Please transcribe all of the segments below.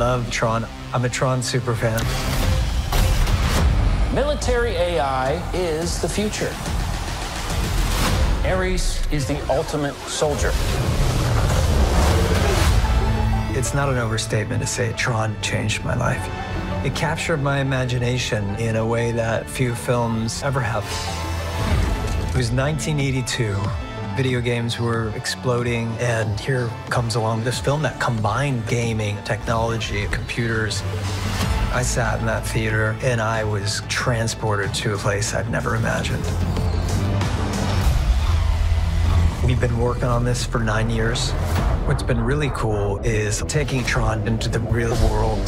love Tron. I'm a Tron superfan. Military AI is the future. ARES is the ultimate soldier. It's not an overstatement to say Tron changed my life. It captured my imagination in a way that few films ever have. It was 1982. Video games were exploding, and here comes along this film that combined gaming, technology, computers. I sat in that theater, and I was transported to a place I'd never imagined. We've been working on this for 9 years. What's been really cool is taking Tron into the real world.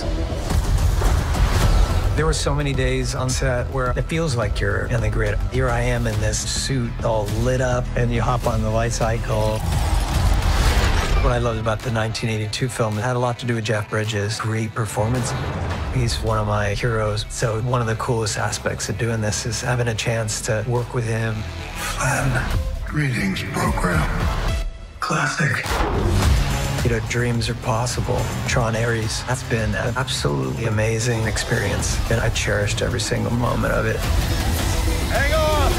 There were so many days on set where it feels like you're in the grid. Here I am in this suit all lit up, and you hop on the light cycle. What I loved about the 1982 film, it had a lot to do with Jeff Bridges' great performance. He's one of my heroes. So one of the coolest aspects of doing this is having a chance to work with him. Flynn, greetings, program. Classic. You know, dreams are possible. Tron ARES, that's been an absolutely amazing experience, and I cherished every single moment of it. Hang on!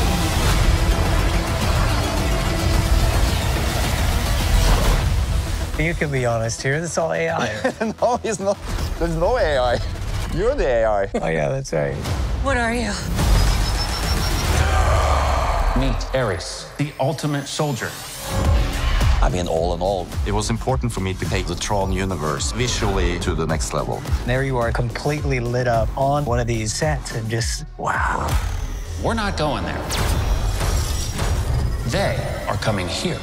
You can be honest here, this is all AI. No, it's not. There's no AI. You're the AI. Oh yeah, that's right. What are you? Meet ARES, the ultimate soldier. I mean, all in all, it was important for me to take the Tron universe visually to the next level. There you are, completely lit up on one of these sets, and just, wow. We're not going there. They are coming here.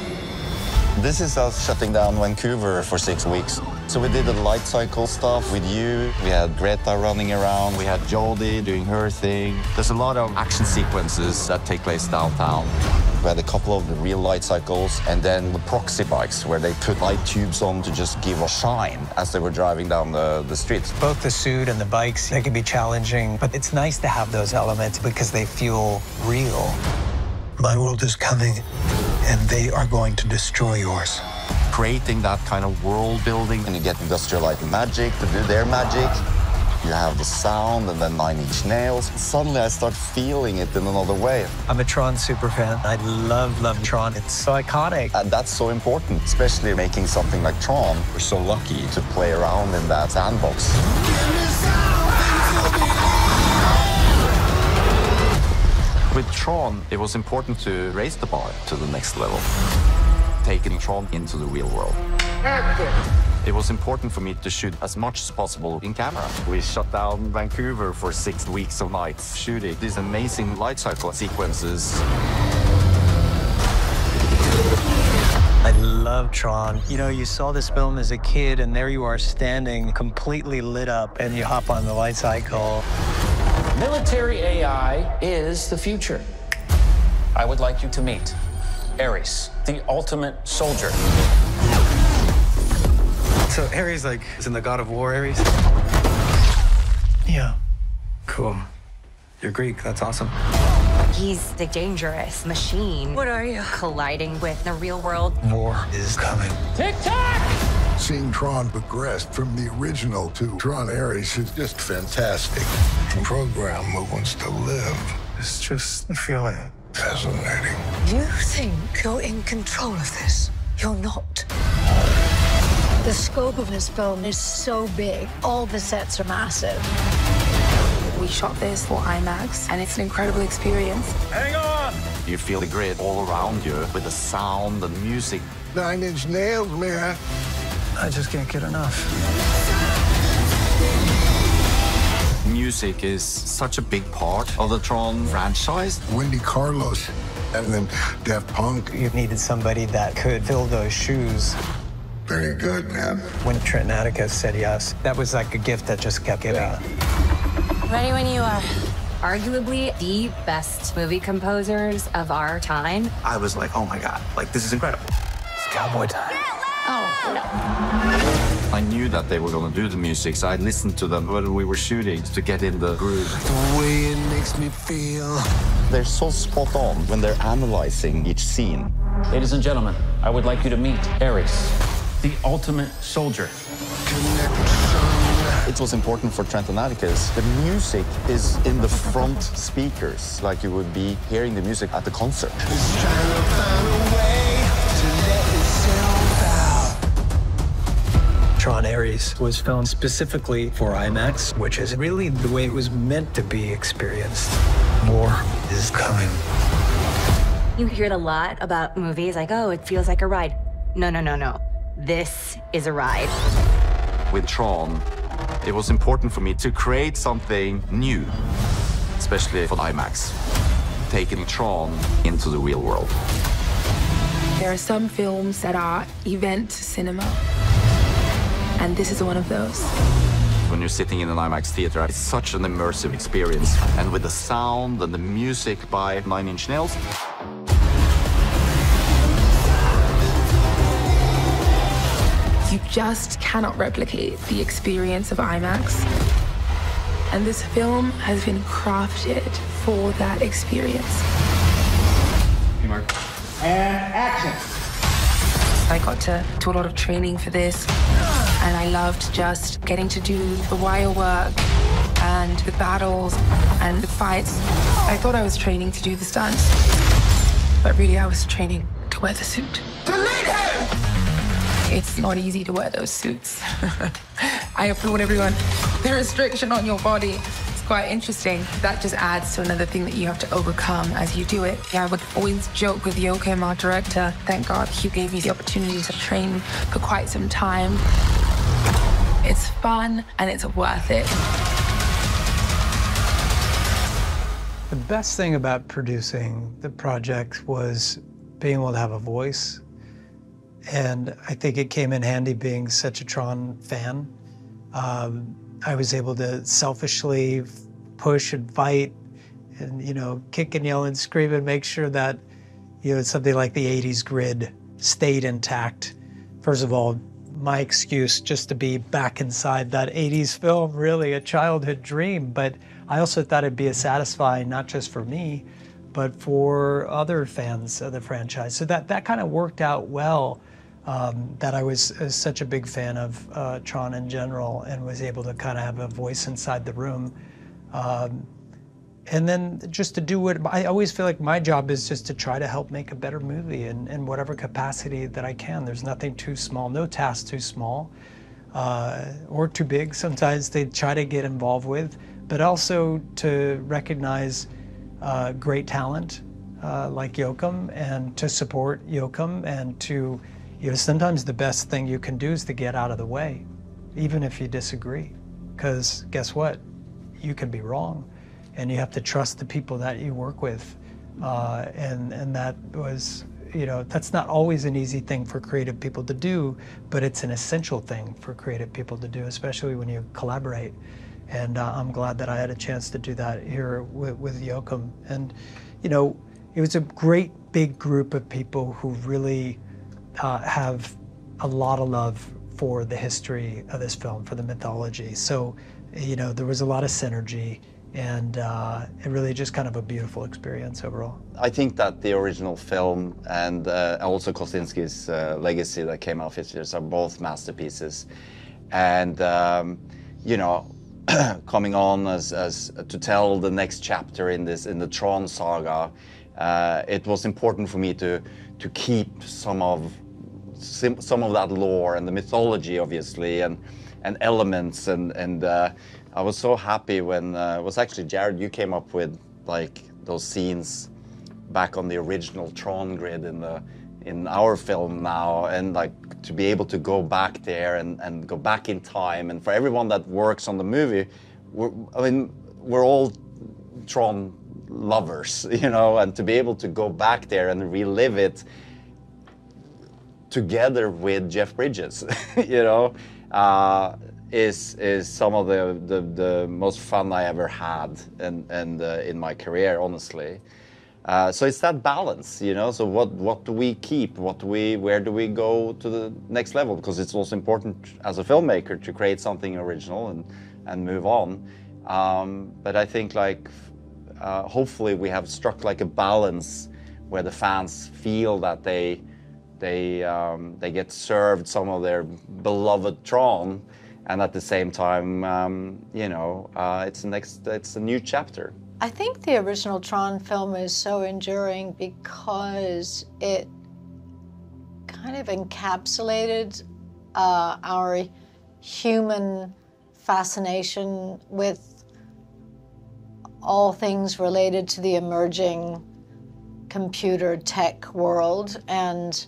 This is us shutting down Vancouver for 6 weeks. So we did the light cycle stuff with you. We had Greta running around. We had Jodie doing her thing. There's a lot of action sequences that take place downtown. We had a couple of the real light cycles, and then the proxy bikes where they put light tubes on to just give a shine as they were driving down the streets. Both the suit and the bikes, they can be challenging, but it's nice to have those elements because they feel real. My world is coming, and they are going to destroy yours. Creating that kind of world building, and you get Industrial Light and Magic to do their magic. You have the sound and then 9 Inch Nails. Suddenly I start feeling it in another way. I'm a Tron superfan. I love Tron. It's so iconic. And that's so important, especially making something like Tron. We're so lucky to play around in that sandbox. With Tron, it was important to raise the bar to the next level, taking Tron into the real world. It was important for me to shoot as much as possible in camera. We shut down Vancouver for 6 weeks of nights shooting these amazing light cycle sequences. I love Tron. You know, you saw this film as a kid, and there you are standing completely lit up, and you hop on the light cycle. Military AI is the future. I would like you to meet ARES, the ultimate soldier. So Ares, like, is in the God of War, Ares? Yeah. Cool. You're Greek, that's awesome. He's the dangerous machine. What are you? Colliding with the real world. War is coming. Tic-tac! Seeing Tron progress from the original to Tron ARES is just fantastic. The program who wants to live is just feeling fascinating. You think you're in control of this? You're not. The scope of this film is so big. All the sets are massive. We shot this for IMAX, and it's an incredible experience. Hang on! You feel the grid all around you with the sound and music. 9 Inch Nails, man. I just can't get enough. Music is such a big part of the Tron franchise. Wendy Carlos, and then Daft Punk. You needed somebody that could fill those shoes. Very good, man. When Trent and Atticus said yes, that was like a gift that just kept giving. Ready when you are. Arguably the best movie composers of our time. I was like, oh my God, like this is incredible. It's cowboy time. Oh, no. I knew that they were going to do the music, so I listened to them when we were shooting to get in the groove. The way it makes me feel. They're so spot on when they're analyzing each scene. Ladies and gentlemen, I would like you to meet ARES, the ultimate soldier. Connection. It was important for Trent and I because the music is in the front speakers, like you would be hearing the music at the concert. Tron ARES was filmed specifically for IMAX, which is really the way it was meant to be experienced. More is coming. You hear it a lot about movies like, oh, it feels like a ride. No, no, no, no. This is a ride. With Tron, it was important for me to create something new, especially for IMAX, taking Tron into the real world. There are some films that are event cinema, and this is one of those. When you're sitting in an IMAX theater, it's such an immersive experience. And with the sound and the music by Nine Inch Nails, you just cannot replicate the experience of IMAX. And this film has been crafted for that experience. Hey, Mark. And action. I got to do a lot of training for this, and I loved just getting to do the wire work and the battles and the fights. I thought I was training to do the stunts, but really I was training to wear the suit. It's not easy to wear those suits. I applaud everyone. The restriction on your body is quite interesting. That just adds to another thing that you have to overcome as you do it. Yeah, I would always joke with Joachim, our director. Thank God he gave me the opportunity to train for quite some time. It's fun and it's worth it. The best thing about producing the project was being able to have a voice. And I think it came in handy being such a Tron fan. I was able to selfishly push and fight and, you know, kick and yell and scream and make sure that, you know, something like the 80s grid stayed intact. First of all, my excuse just to be back inside that 80s film, really a childhood dream. But I also thought it'd be as satisfying, not just for me, but for other fans of the franchise. So that kind of worked out well. That I was such a big fan of Tron in general and was able to kind of have a voice inside the room. And then just to do what, I always feel like my job is just to try to help make a better movie in whatever capacity that I can. There's nothing too small, no task too small or too big. Sometimes they try to get involved with, but also to recognize great talent like Joachim and to support Joachim and to, you know, sometimes the best thing you can do is to get out of the way, even if you disagree. Because guess what? You can be wrong. And you have to trust the people that you work with. And that was, you know, that's not always an easy thing for creative people to do, but it's an essential thing for creative people to do, especially when you collaborate. And I'm glad that I had a chance to do that here with Joachim. And, you know, it was a great big group of people who really have a lot of love for the history of this film, for the mythology. So, you know, there was a lot of synergy and it really just kind of a beautiful experience overall. I think that the original film and also Kosinski's legacy that came out 50 years are both masterpieces. And, you know, coming on as to tell the next chapter in the Tron saga, it was important for me to keep some of that lore and the mythology, obviously, and elements, and I was so happy when it was actually Jared, you came up with like those scenes back on the original Tron grid in our film now, and like to be able to go back there and go back in time, and for everyone that works on the movie, we're all Tron lovers, you know, and to be able to go back there and relive it together with Jeff Bridges, you know, is some of the most fun I ever had and in my career, honestly. So it's that balance, you know. So what do we keep? Where do we go to the next level? Because it's also important as a filmmaker to create something original and move on. But I think like hopefully we have struck like a balance where the fans feel that they get served some of their beloved Tron, And at the same time, you know, it's a new chapter. I think the original Tron film is so enduring because it kind of encapsulated our human fascination with all things related to the emerging computer tech world. And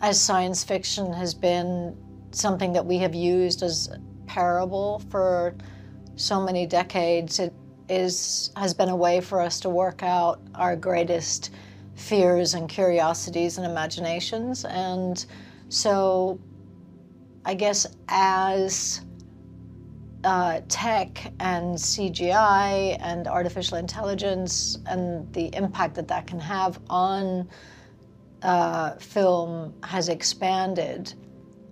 as science fiction has been something that we have used as parable for so many decades, it has been a way for us to work out our greatest fears and curiosities and imaginations. And so I guess as tech and CGI and artificial intelligence and the impact that that can have on film has expanded,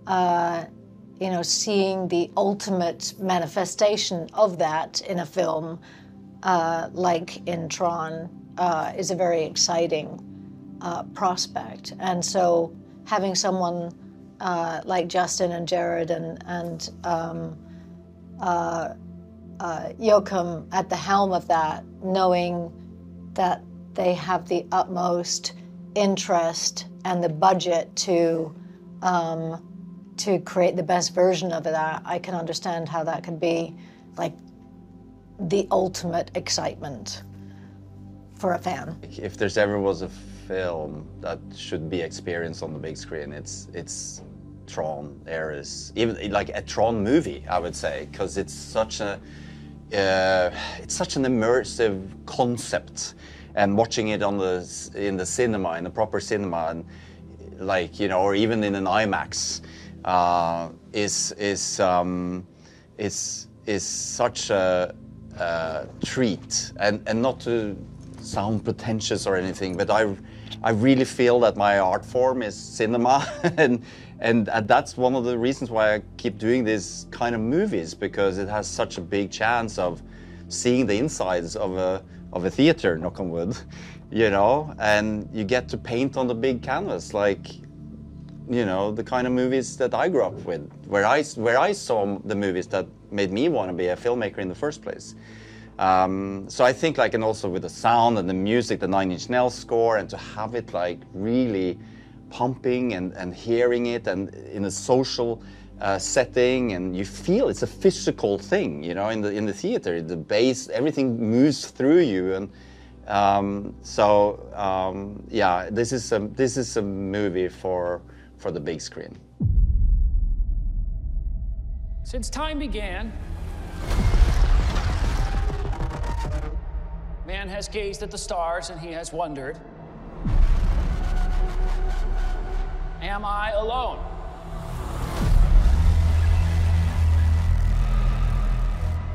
you know, seeing the ultimate manifestation of that in a film like in Tron is a very exciting prospect. And so having someone like Justin and Jared and Joachim at the helm of that, knowing that they have the utmost interest and the budget to create the best version of that, I can understand how that could be like the ultimate excitement for a fan. If there's ever was a film that should be experienced on the big screen, it's Tron, ARES, even like a Tron movie, I would say, because it's such an immersive concept, and watching it in the cinema, in the proper cinema, and like, you know, or even in an IMAX, is such a treat, and not to sound pretentious or anything, but I really feel that my art form is cinema, and that's one of the reasons why I keep doing these kind of movies, because it has such a big chance of seeing the insides of a theater, knock on wood, you know, and you get to paint on the big canvas, like, you know, the kind of movies that I grew up with, where I saw the movies that made me want to be a filmmaker in the first place. So I think, like, and also with the sound and the music, the Nine Inch Nails score, and to have it like really pumping and hearing it and in a social setting, and you feel it's a physical thing, you know, in the theater, the bass, everything moves through you, and yeah, this is a movie for the big screen. Since time began, man has gazed at the stars and he has wondered, am I alone?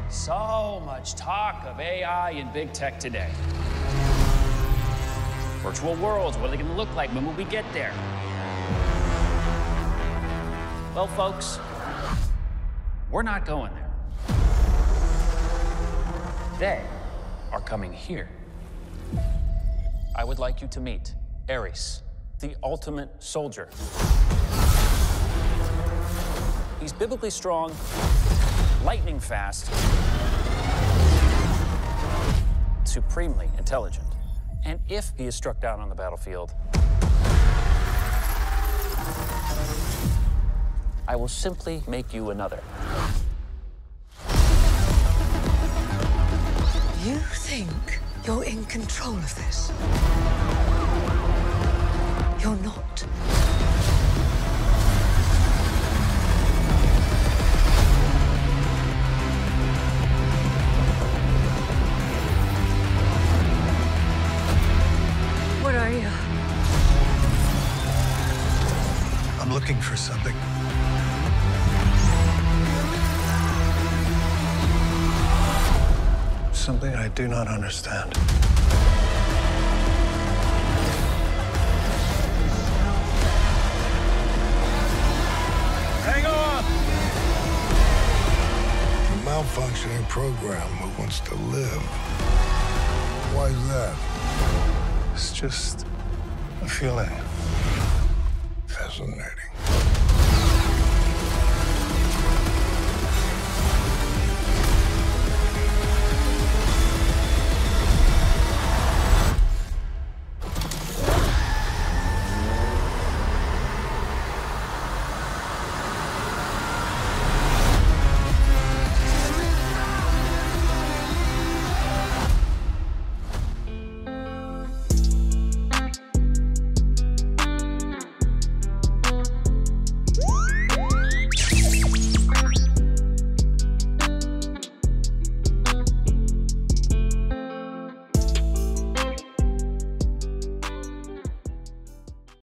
So much talk of AI and big tech today. Virtual worlds, what are they going to look like? When will we get there? Well, folks, we're not going there. They are coming here. I would like you to meet ARES, the ultimate soldier. He's biblically strong, lightning fast, supremely intelligent. And if he is struck down on the battlefield, I will simply make you another. You think you're in control of this? You're not. What are you? I'm looking for something. Something I do not understand. Hang on! A malfunctioning program that wants to live. Why is that? It's just a feeling. Fascinating.